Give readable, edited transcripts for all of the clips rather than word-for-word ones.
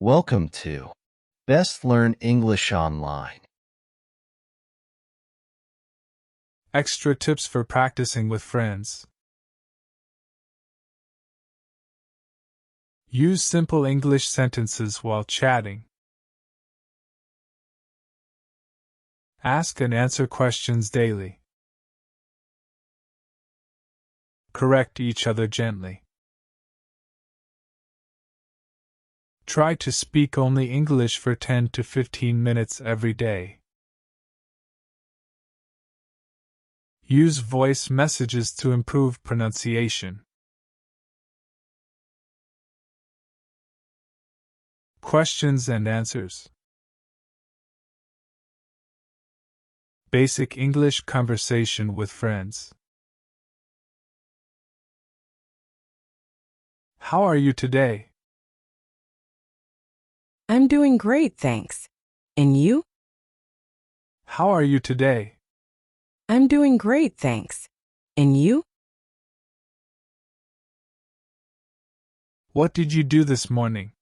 Welcome to Best Learn English Online. Extra tips for practicing with friends. Use simple English sentences while chatting. Ask and answer questions daily. Correct each other gently. Try to speak only English for 10 to 15 minutes every day. Use voice messages to improve pronunciation. Questions and answers. Basic English conversation with friends. How are you today? I'm doing great, thanks. And you? How are you today? I'm doing great, thanks. And you? What did you do this morning?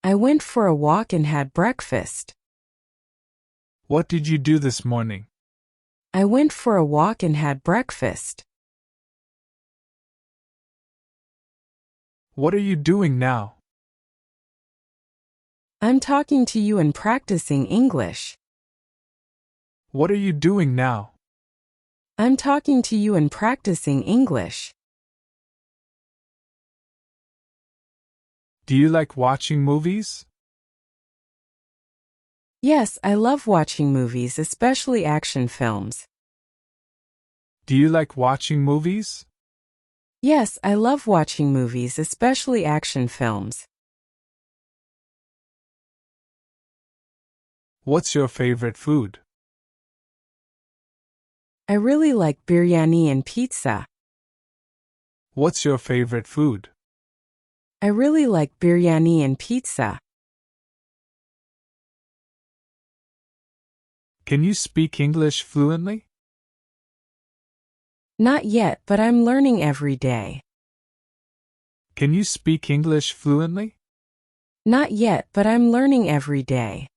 I went for a walk and had breakfast. What did you do this morning? I went for a walk and had breakfast. What are you doing now? I'm talking to you and practicing English. What are you doing now? I'm talking to you and practicing English. Do you like watching movies? Yes, I love watching movies, especially action films. Do you like watching movies? Yes, I love watching movies, especially action films. What's your favorite food? I really like biryani and pizza. What's your favorite food? I really like biryani and pizza. Can you speak English fluently? Not yet, but I'm learning every day. Can you speak English fluently? Not yet, but I'm learning every day.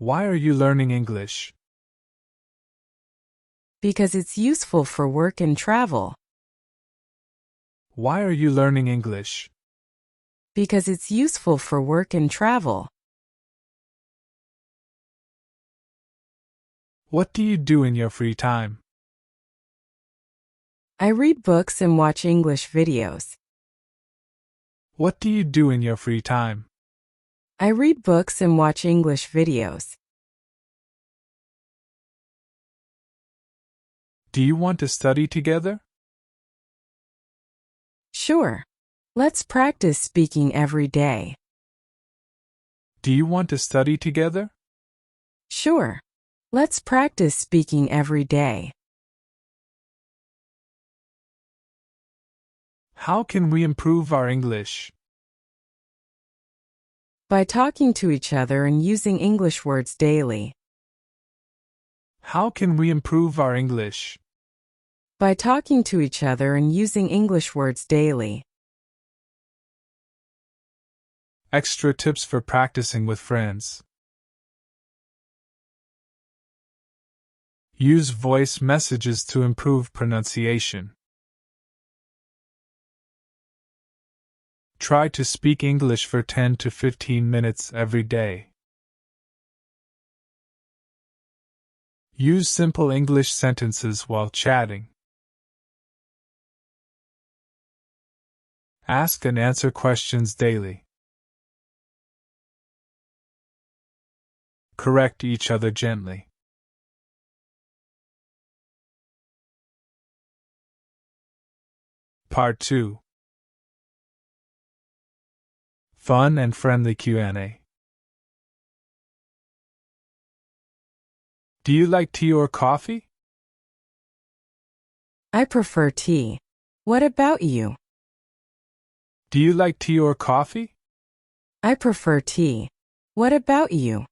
Why are you learning English? Because it's useful for work and travel. Why are you learning English? Because it's useful for work and travel. What do you do in your free time? I read books and watch English videos. What do you do in your free time? I read books and watch English videos. Do you want to study together? Sure. Let's practice speaking every day. Do you want to study together? Sure. Let's practice speaking every day. How can we improve our English? By talking to each other and using English words daily. How can we improve our English? By talking to each other and using English words daily. Extra tips for practicing with friends. Use voice messages to improve pronunciation. Try to speak English for 10 to 15 minutes every day. Use simple English sentences while chatting. Ask and answer questions daily. Correct each other gently. Part 2. Fun and friendly Q&A. Do you like tea or coffee? I prefer tea. What about you? Do you like tea or coffee? I prefer tea. What about you?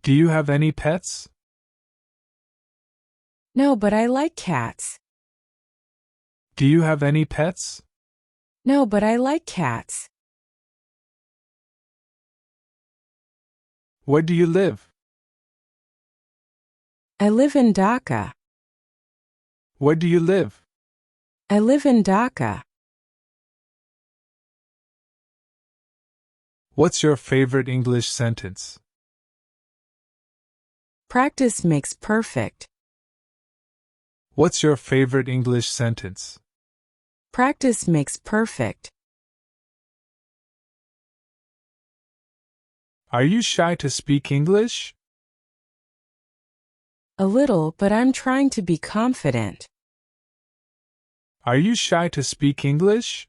Do you have any pets? No, but I like cats. Do you have any pets? No, but I like cats. Where do you live? I live in Dhaka. Where do you live? I live in Dhaka. What's your favorite English sentence? Practice makes perfect. What's your favorite English sentence? Practice makes perfect. Are you shy to speak English? A little, but I'm trying to be confident. Are you shy to speak English?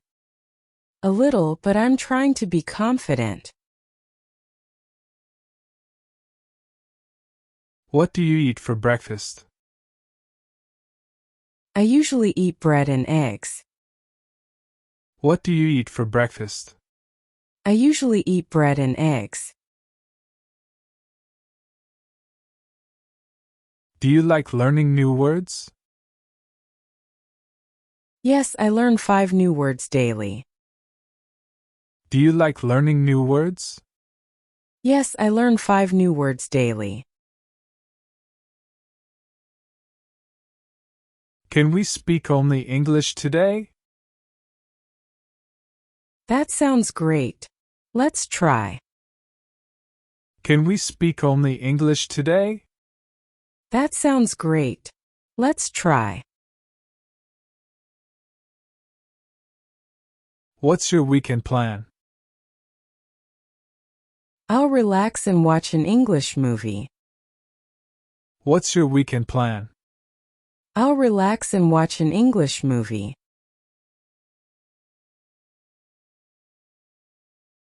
A little, but I'm trying to be confident. What do you eat for breakfast? I usually eat bread and eggs. What do you eat for breakfast? I usually eat bread and eggs. Do you like learning new words? Yes, I learn 5 new words daily. Do you like learning new words? Yes, I learn 5 new words daily. Can we speak only English today? That sounds great. Let's try. Can we speak only English today? That sounds great. Let's try. What's your weekend plan? I'll relax and watch an English movie. What's your weekend plan? I'll relax and watch an English movie.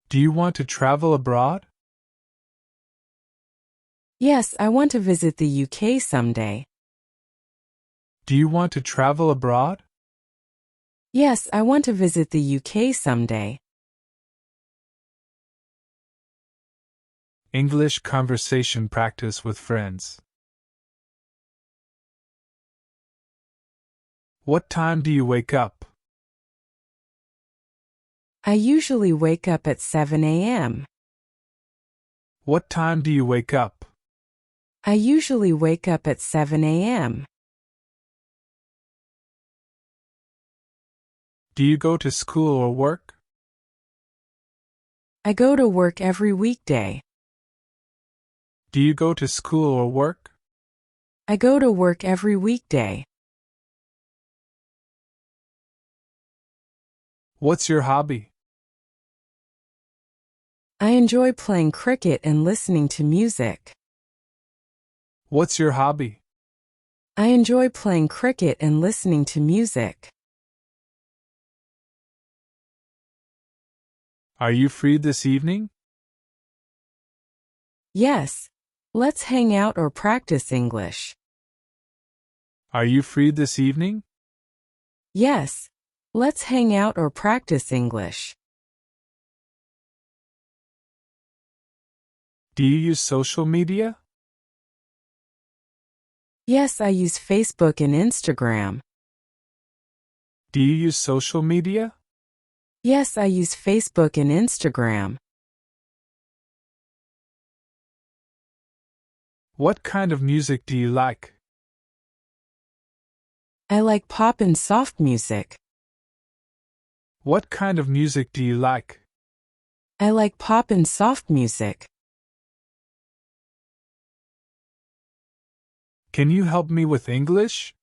Do you want to travel abroad? Yes, I want to visit the UK someday. Do you want to travel abroad? Yes, I want to visit the UK someday. English conversation practice with friends. What time do you wake up? I usually wake up at 7 a.m. What time do you wake up? I usually wake up at 7 a.m. Do you go to school or work? I go to work every weekday. Do you go to school or work? I go to work every weekday. What's your hobby? I enjoy playing cricket and listening to music. What's your hobby? I enjoy playing cricket and listening to music. Are you free this evening? Yes. Let's hang out or practice English. Are you free this evening? Yes. Let's hang out or practice English. Do you use social media? Yes, I use Facebook and Instagram. Do you use social media? Yes, I use Facebook and Instagram. What kind of music do you like? I like pop and soft music. What kind of music do you like? I like pop and soft music. Can you help me with English?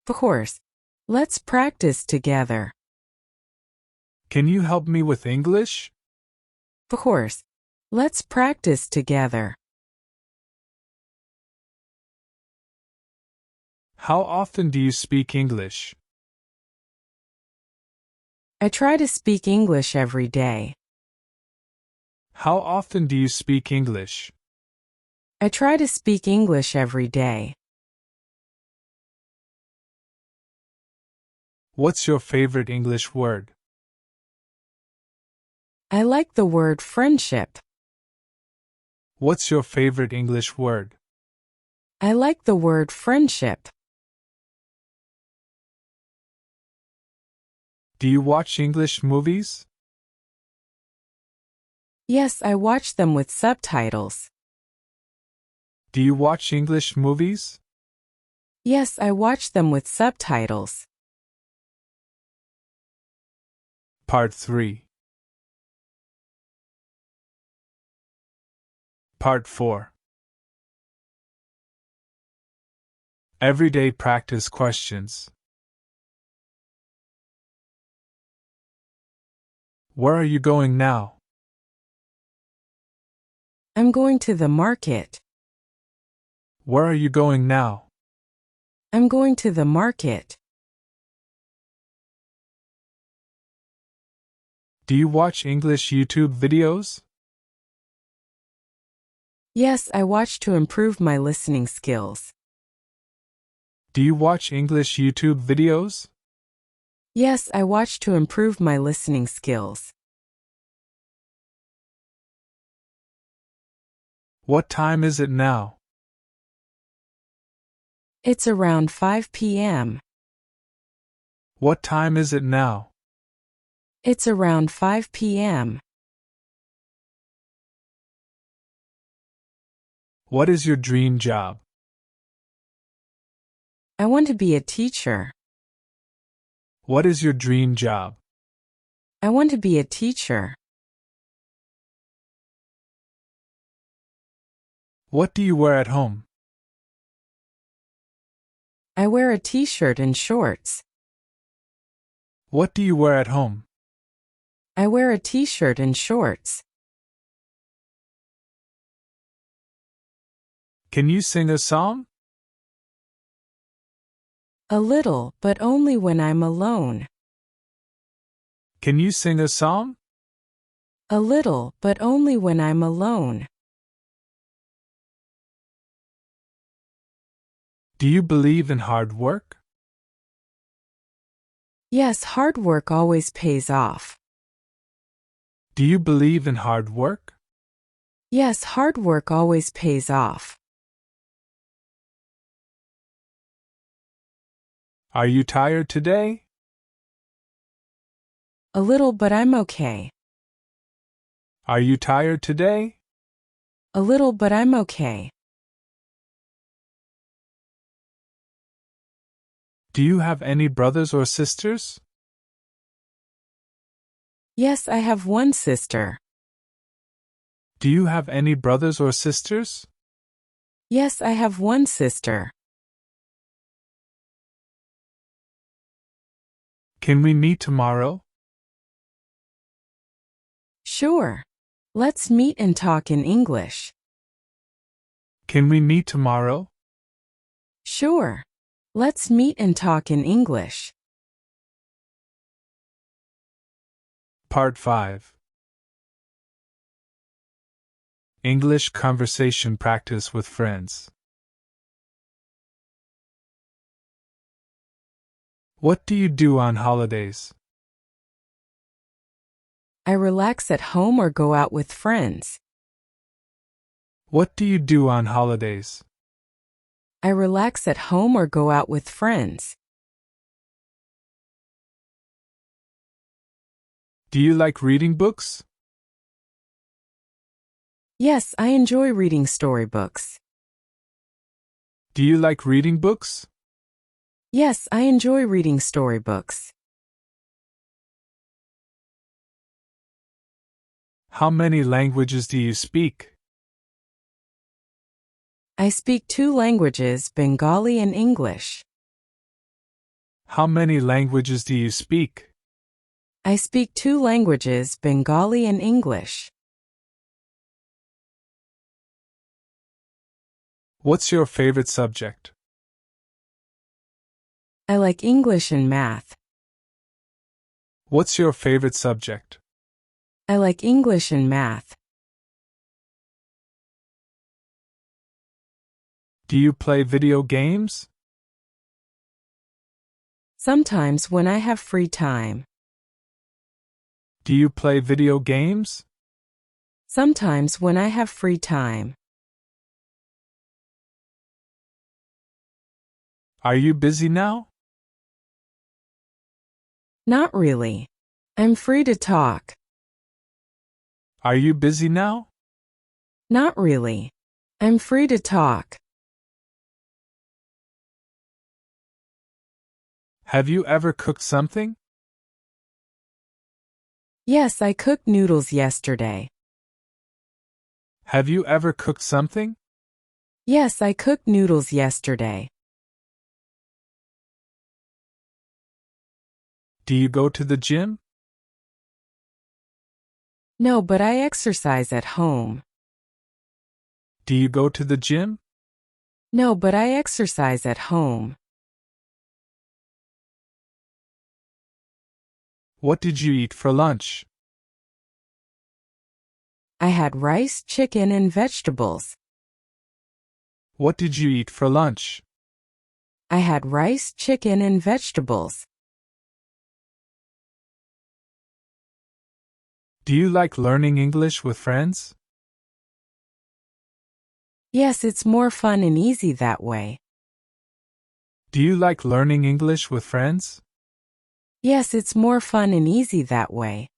Of course. Let's practice together. Can you help me with English? Of course. Let's practice together. How often do you speak English? I try to speak English every day. How often do you speak English? I try to speak English every day. What's your favorite English word? I like the word friendship. What's your favorite English word? I like the word friendship. Do you watch English movies? Yes, I watch them with subtitles. Do you watch English movies? Yes, I watch them with subtitles. Part 3. Part 4. Everyday practice questions. Where are you going now? I'm going to the market. Where are you going now? I'm going to the market. Do you watch English YouTube videos? Yes, I watch to improve my listening skills. Do you watch English YouTube videos? Yes, I watch to improve my listening skills. What time is it now? It's around 5 p.m. What time is it now? It's around 5 p.m. What is your dream job? I want to be a teacher. What is your dream job? I want to be a teacher. What do you wear at home? I wear a t-shirt and shorts. What do you wear at home? I wear a t-shirt and shorts. Can you sing a song? A little, but only when I'm alone. Can you sing a song? A little, but only when I'm alone. Do you believe in hard work? Yes, hard work always pays off. Do you believe in hard work? Yes, hard work always pays off. Are you tired today? A little, but I'm okay. Are you tired today? A little, but I'm okay. Do you have any brothers or sisters? Yes, I have one sister. Do you have any brothers or sisters? Yes, I have one sister. Can we meet tomorrow? Sure. Let's meet and talk in English. Can we meet tomorrow? Sure. Let's meet and talk in English. Part 5. English conversation practice with friends. What do you do on holidays? I relax at home or go out with friends. What do you do on holidays? I relax at home or go out with friends. Do you like reading books? Yes, I enjoy reading storybooks. Do you like reading books? Yes, I enjoy reading storybooks. How many languages do you speak? I speak 2 languages, Bengali and English. How many languages do you speak? I speak 2 languages, Bengali and English. What's your favorite subject? I like English and math. What's your favorite subject? I like English and math. Do you play video games? Sometimes when I have free time. Do you play video games? Sometimes when I have free time. Are you busy now? Not really. I'm free to talk. Are you busy now? Not really. I'm free to talk. Have you ever cooked something? Yes, I cooked noodles yesterday. Have you ever cooked something? Yes, I cooked noodles yesterday. Do you go to the gym? No, but I exercise at home. Do you go to the gym? No, but I exercise at home. What did you eat for lunch? I had rice, chicken, and vegetables. What did you eat for lunch? I had rice, chicken, and vegetables. Do you like learning English with friends? Yes, it's more fun and easy that way. Do you like learning English with friends? Yes, it's more fun and easy that way.